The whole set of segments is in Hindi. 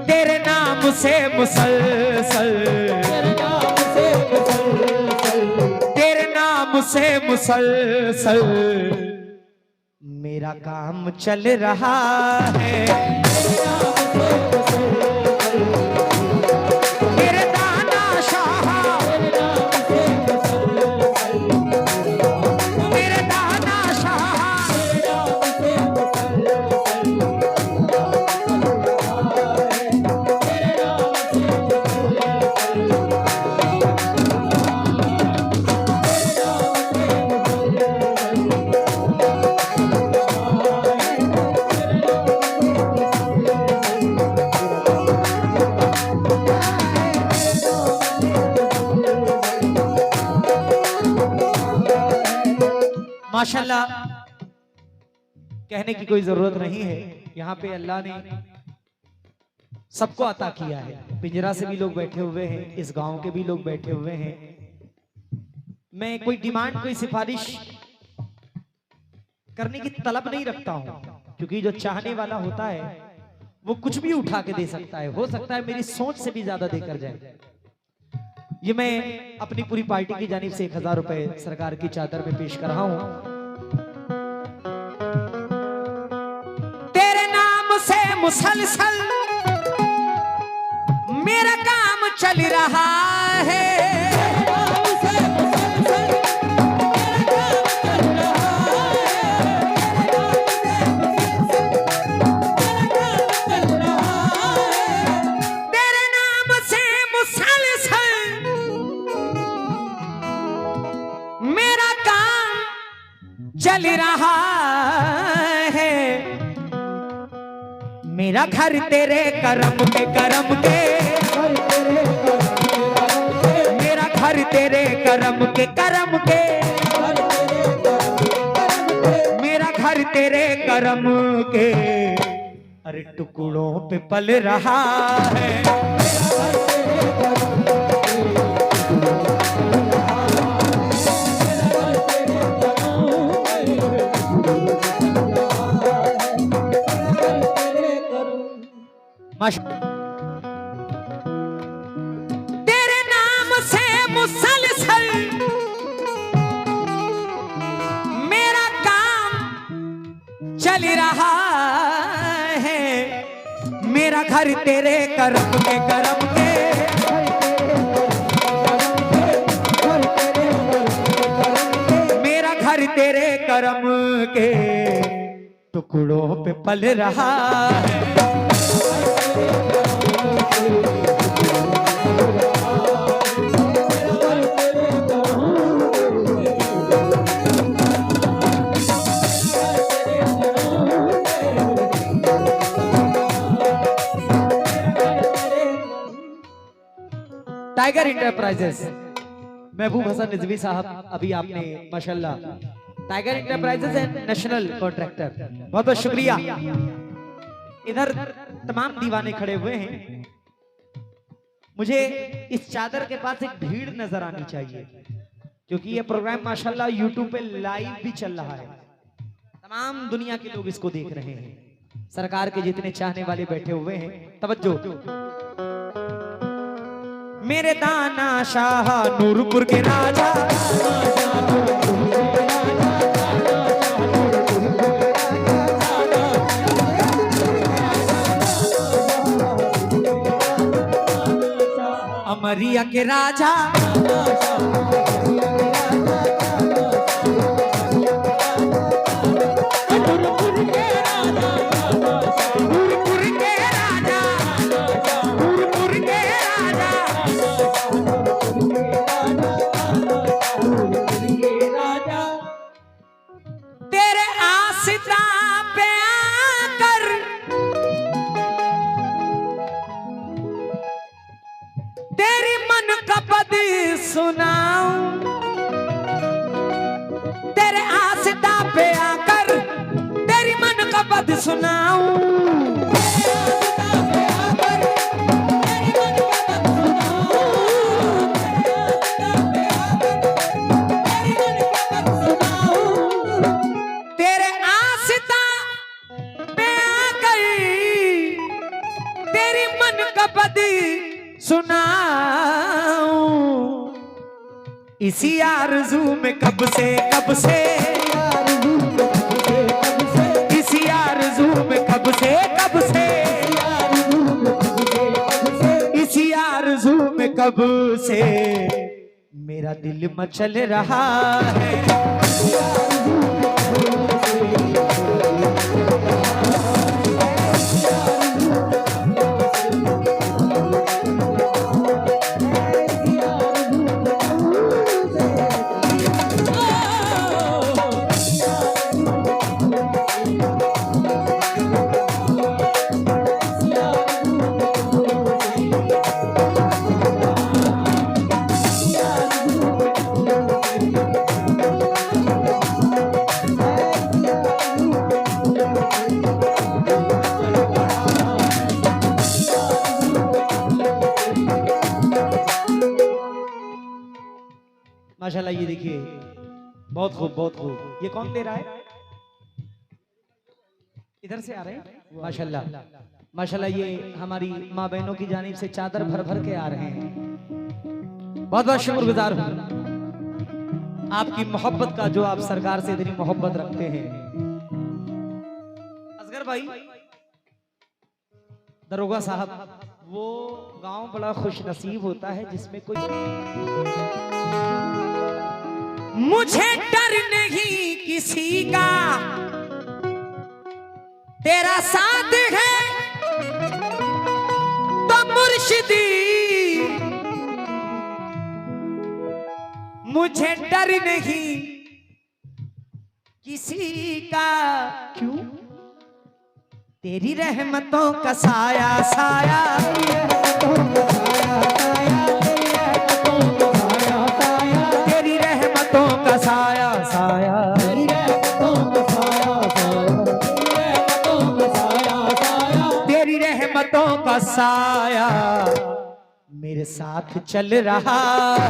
तेरे नाम से मुसलसल, तेरे नाम से मुसलसल मेरा काम चल रहा है। मेरे दाना शाह, मेरे दाना शाह, माशाल्लाह कहने की कोई जरूरत नहीं है। यहाँ पे अल्लाह ने सबको अता किया है। पिंजरा से भी लोग बैठे हुए हैं, इस गांव के भी लोग बैठे हुए हैं। मैं कोई डिमांड, कोई सिफारिश करने की तलब नहीं रखता हूं, क्योंकि जो चाहने वाला होता है वो कुछ भी उठा के दे सकता है। हो सकता है मेरी सोच से भी ज्यादा देकर जाए। ये मैं अपनी पूरी पार्टी की जानिब से 1000 रुपए सरकार की चादर में पेश कर रहा हूं। तेरे नाम से मुसलसल मेरा काम चल रहा है। चल रहा है मेरा घर तेरे करम के, करम के मेरा घर तेरे करम के, करम के मेरा घर तेरे करम के। अरे टुकड़ों पे पल रहा है। तेरे नाम से मुसलसल मेरा काम चल रहा है। मेरा घर तेरे करम के, करम के मेरा घर तेरे करम के। टुकड़ों पे पल रहा है। टाइगर इंटरप्राइजेस, महबूब हसन रिजवी साहब, अभी आपने माशाल्लाह tiger enterprises and national contractor, बहुत बहुत शुक्रिया। इधर तमाम दीवाने खड़े हुए हैं। मुझे इस चादर के पास एक भीड़ नजर आनी चाहिए, क्योंकि ये प्रोग्राम माशाल्लाह यूट्यूब पे लाइव भी चल रहा है। तमाम दुनिया के लोग इसको देख रहे हैं। सरकार के जितने चाहने वाले बैठे हुए हैं, तवज्जो। मेरे दाना शाह नूरपुर के राजा, अमरिया के राजा, तेरे आसिता पे आकर तेरी मन का पद सुनाऊं। तेरे आसिता पे आकर तेरी मन का पद सुनाऊं। तेरे तेरी मन का पद सुनाऊं, इसी आरज़ू में कब से इसी आरज़ू में कब से इसी आरज़ू में कब से मेरा दिल मचल रहा है। माशाल्लाह, ये देखिए, बहुत खूब, बहुत खूब। ये कौन दे रहा है? इधर से आ रहे हैं। माशाल्लाह माशाल्लाह, ये हमारी माँ बहनों की जानिब से चादर भर भर के आ रहे हैं। बहुत बहुत शुक्रगुजार हूँ आपकी मोहब्बत का, जो आप सरकार से इतनी मोहब्बत रखते हैं। असगर भाई, दरोगा साहब, वो गांव बड़ा खुश नसीब होता है जिसमें कोई, मुझे डर नहीं किसी का, तेरा साथ है तो मुर्शिदी, मुझे डर नहीं किसी का, क्यों? तेरी रहमतों का साया साया, तेरी रहमतों का साया साया, तेरी रहमतों का साया मेरे साथ चल रहा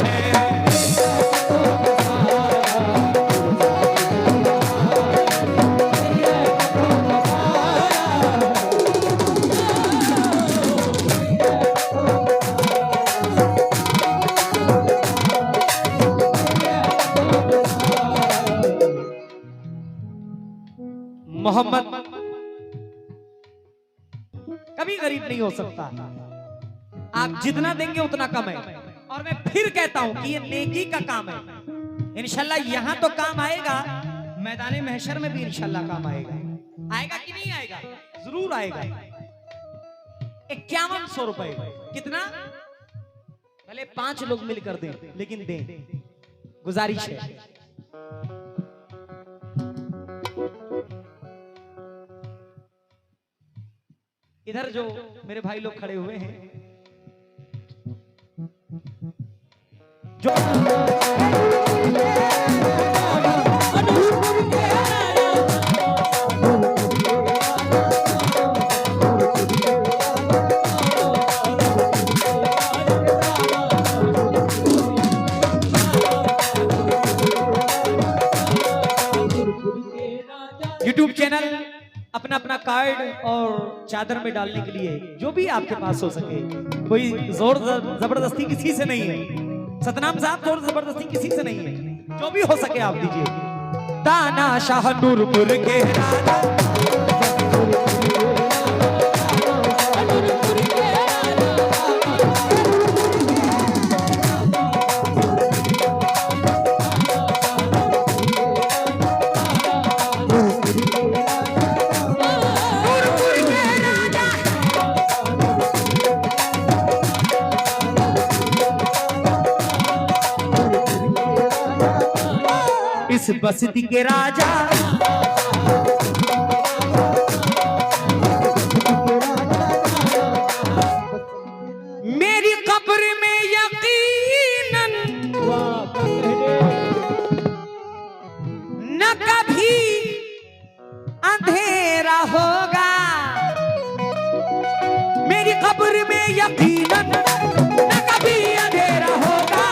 है। मोहम्मद कभी गरीब नहीं हो सकता, आप जितना देंगे उतना कम है। और मैं फिर कहता हूं कि ये नेकी का काम है। इंशाल्लाह यहां तो काम आएगा, मैदान महशर में भी इंशाल्लाह काम आएगा। आएगा कि नहीं आएगा? जरूर आएगा। 5100 रुपए, कितना? भले 5 लोग मिलकर दें, लेकिन दें, गुजारिश है। इधर जो मेरे भाई लोग खड़े हुए हैं, जो यूट्यूब चैनल अपना अपना कार्ड और चादर में डालने के लिए जो भी आपके पास हो सके, कोई जोर जबरदस्ती किसी से नहीं है। सतनाम साहब, जोर जबरदस्ती किसी से नहीं है, जो भी हो सके आप दीजिए। ताना शाह नूरपुर के राजा, इस बस्ती के राजा, मेरी कब्र में यकीनन न कभी अंधेरा होगा, मेरी कब्र में यकीनन न कभी अंधेरा होगा।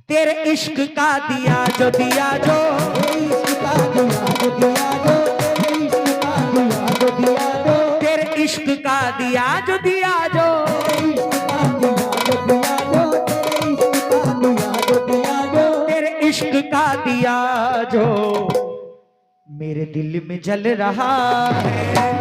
तेरे इश्क का दिया जो दिया जो, तेरे इश्क का दिया जो दिया जो, तेरे इश्क का दिया जो मेरे दिल में जल रहा है।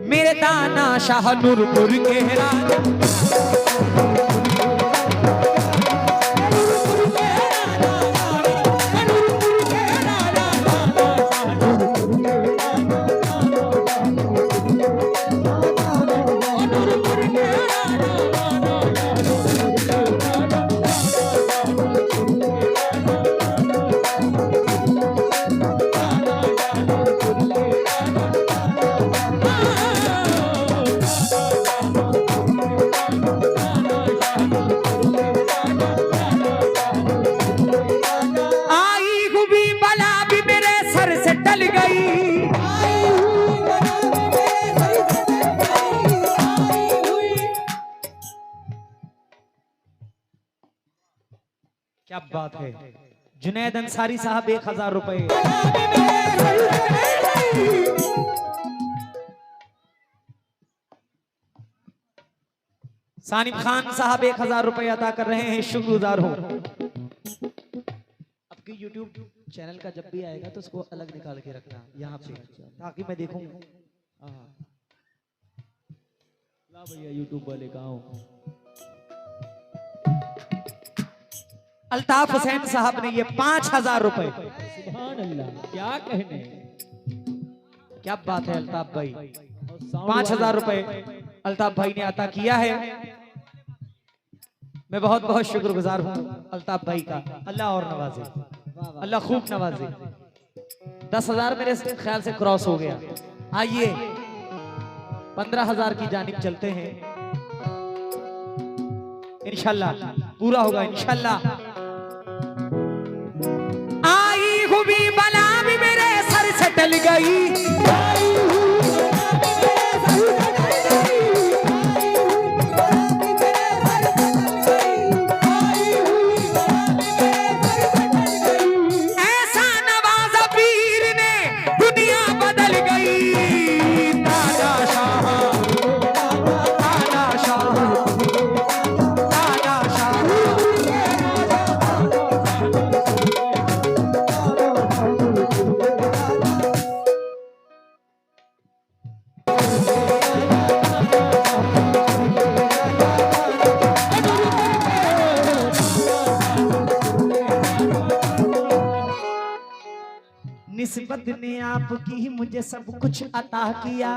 मेरे दाना शाह नूरपुर के राजा, क्या बात है। जुनैद अंसारी साहब 1000 रुपए, सानिब खान साहब 1000 रुपए अदा कर रहे हैं, शुक्रगुजार हो। आपकी YouTube चैनल का जब भी आएगा तो उसको अलग निकाल के रखना यहाँ पे, ताकि मैं देखूं। ला भैया YouTube वाले कहाँ हो। अल्ताफ हुसैन साहब ने ये 5000 रुपए, सुभान अल्लाह, क्या कहने, क्या बात है अल्ताफ भाई। 5000 रुपए अल्ताफ भाई ने अता किया है। मैं बहुत बहुत शुक्रगुजार हूँ अल्ताफ भाई का। अल्लाह और नवाजे, अल्लाह खूब नवाजे। 10,000 मेरे ख्याल से क्रॉस हो गया। आइए 15,000 की जानिब चलते हैं, इंशाल्लाह पूरा होगा इंशाल्लाह। आई हुई बला भी मेरे सर से टल गई, निस्बत ने आपकी मुझे सब कुछ अता किया,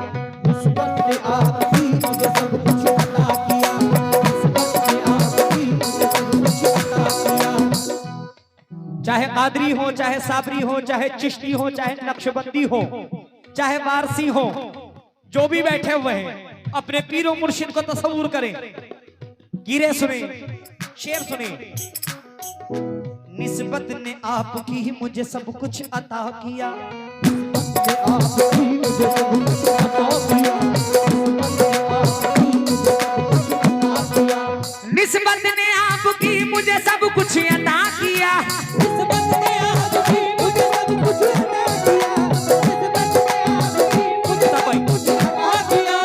निस्बत ने आपकी मुझे सब कुछ अता किया, निस्बत ने आपकी मुझे सब कुछ अता किया। चाहे कादरी हो, चाहे साबरी हो, चाहे चिश्ती हो, चाहे नक्शबंदी हो, चाहे वारसी हो, जो भी बैठे हुए हैं अपने पीरो मुर्शिद को तस्वूर करें। गिरे सुने, शेर सुने। निस्बत ने आपकी मुझे सब कुछ अता किया, आपकी मुझे सब कुछ अता किया, निस्बत ने आपकी मुझे सब कुछ अता किया, निस्बत ने आपकी मुझे सब कुछ अता किया,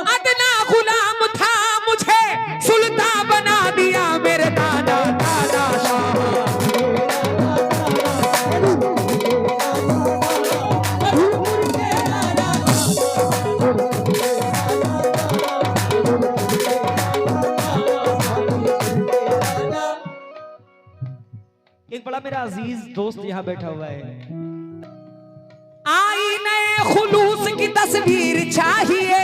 अदना गुलाम था मुझे सुल्तान बना दिया मेरे दादा दादा शाह। एक बड़ा मेरा अजीज दोस्त यहाँ बैठा हुआ है। आईने खुलूस की तस्वीर चाहिए,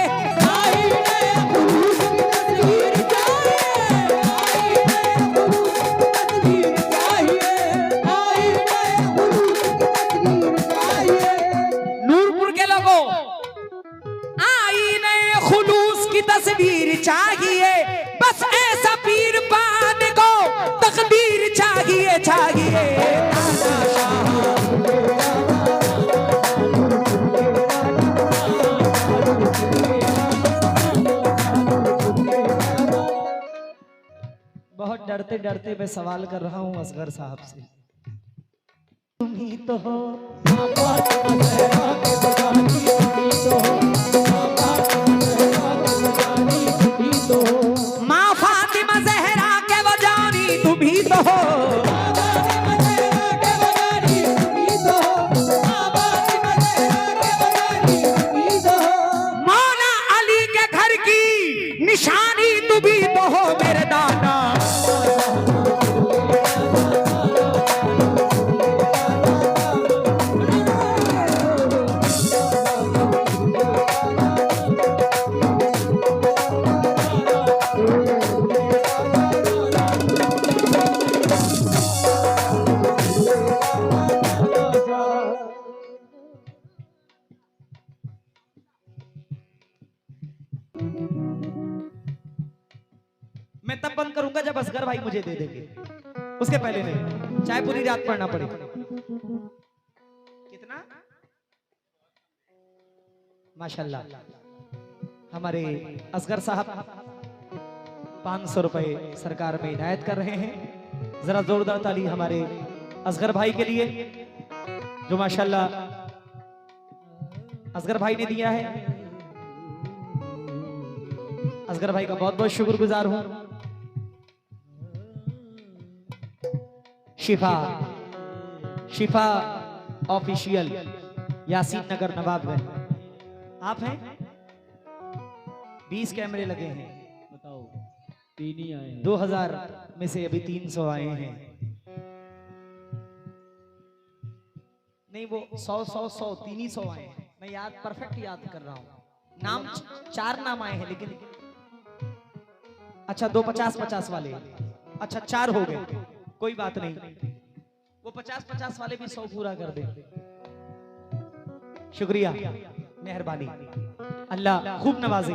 नूरपुर के लोगों आईने खुलूस की तस्वीर चाहिए, बस ऐसा पीर पाने को तकदीर चाहिए चाहिए। बहुत डरते डरते मैं सवाल कर रहा हूं असगर साहब से, तुम ही तो हो माँ फातिमा ज़हरा के वजानी, तुम ही तो हो मौला अली के घर की निशानी, तुम ही तो हो मेरे दादा। मैं तब बंद करूंगा जब असगर भाई मुझे दे देंगे, उसके पहले नहीं, चाहे पूरी रात पढ़ना पड़े। कितना? माशाल्लाह हमारे असगर साहब 500 रुपए सरकार में इनायत कर रहे हैं। जरा जोरदार ताली हमारे असगर भाई के लिए जो माशाल्लाह असगर भाई ने दिया है। असगर भाई का बहुत बहुत शुक्रगुजार हूं। शिफा ऑफिशियल यासीन नगर नवाबगंज, आप हैं? 20 कैमरे लगे हैं, बताओ 3 ही आए हैं। 2000 में से अभी 300 आए हैं। नहीं वो 100 3 ही 100 आए हैं। मैं याद परफेक्ट याद कर रहा हूं। नाम 4 नाम आए हैं, लेकिन अच्छा 2 50-50 वाले, अच्छा 4 हो गए, कोई बात नहीं, वो 50-50 वाले भी 100 पूरा कर दे। शुक्रिया, मेहरबानी, अल्लाह खूब नवाजे।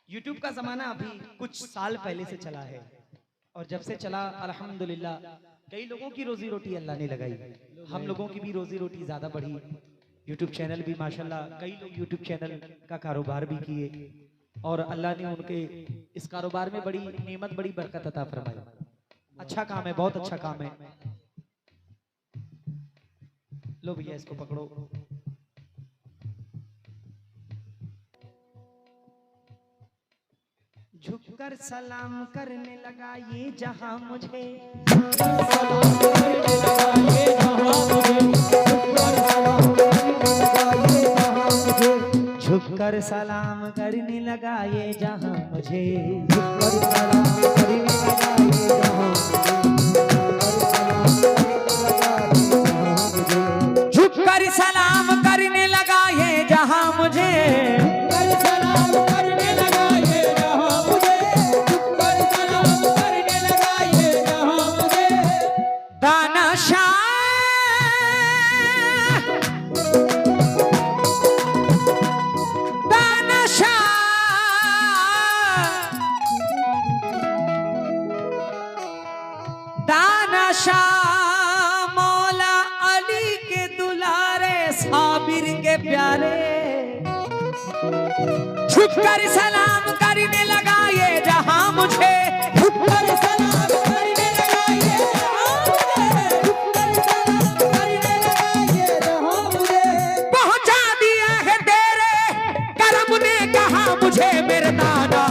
YouTube का जमाना अभी कुछ साल पहले से चला है, और जब से चला अल्हम्दुलिल्लाह कई लोगों की रोजी रोटी अल्लाह ने लगाई, हम लोगों की भी रोजी रोटी ज्यादा बढ़ी। YouTube चैनल भी माशाल्लाह, कई लोग YouTube चैनल का कारोबार भी किए, और अल्लाह ने उनके इस कारोबार में बड़ी नेमत, बड़ी बरकत अता फरमाई। अच्छा काम है, बहुत अच्छा काम है। लो भैया इसको पकड़ो। झुककर सलाम करने लगा ये जहां मुझे, झुककर सलाम करने लगा ये जहां मुझे, झुककर सलाम करने लगा ये जहां मुझे, मौला अली के दुलारे साबिर के प्यारे, झुककर सलाम करने लगा ये जहां मुझे, झुककर सलाम करने लगा ये जहां मुझे, पहुंचा दिया है तेरे करम ने कहा मुझे मेरे दादा।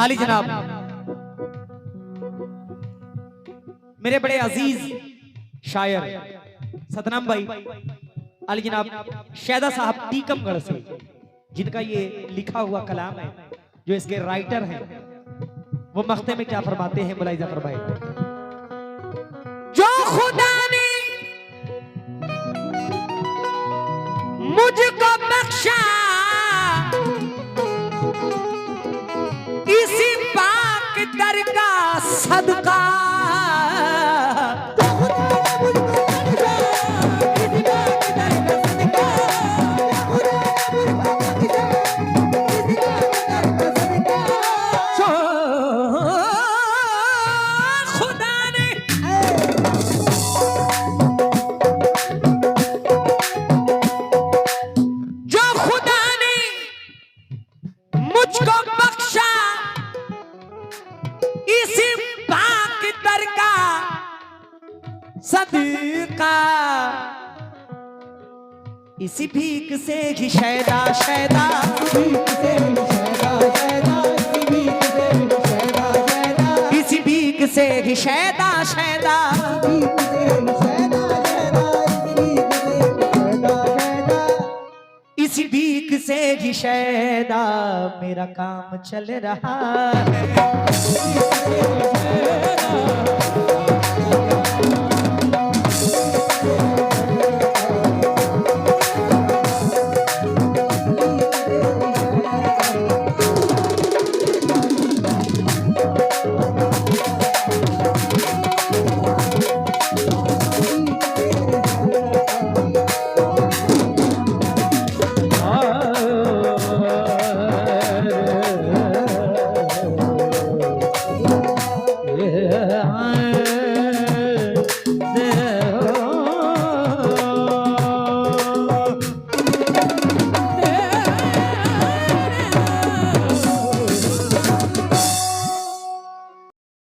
आली जनाब मेरे बड़े अजीज शायर सतनाम भाई आली जनाब शैदा साहब टीकमगढ़ से, जिनका ये लिखा हुआ कलाम है, जो इसके राइटर हैं, वो मख्ते में क्या फरमाते हैं, मुलाहिजा फरमाए। जो खुदा ने मुझको बख्शा इसी पाक दर का सदका, मुझको बख्शा इसी पाक दर का सदका, इसी भीख से ही शैदा शैदा, इसी भीख से ही शैदा शैदा, इसी भीख से ही शैदा मेरा काम चल रहा है।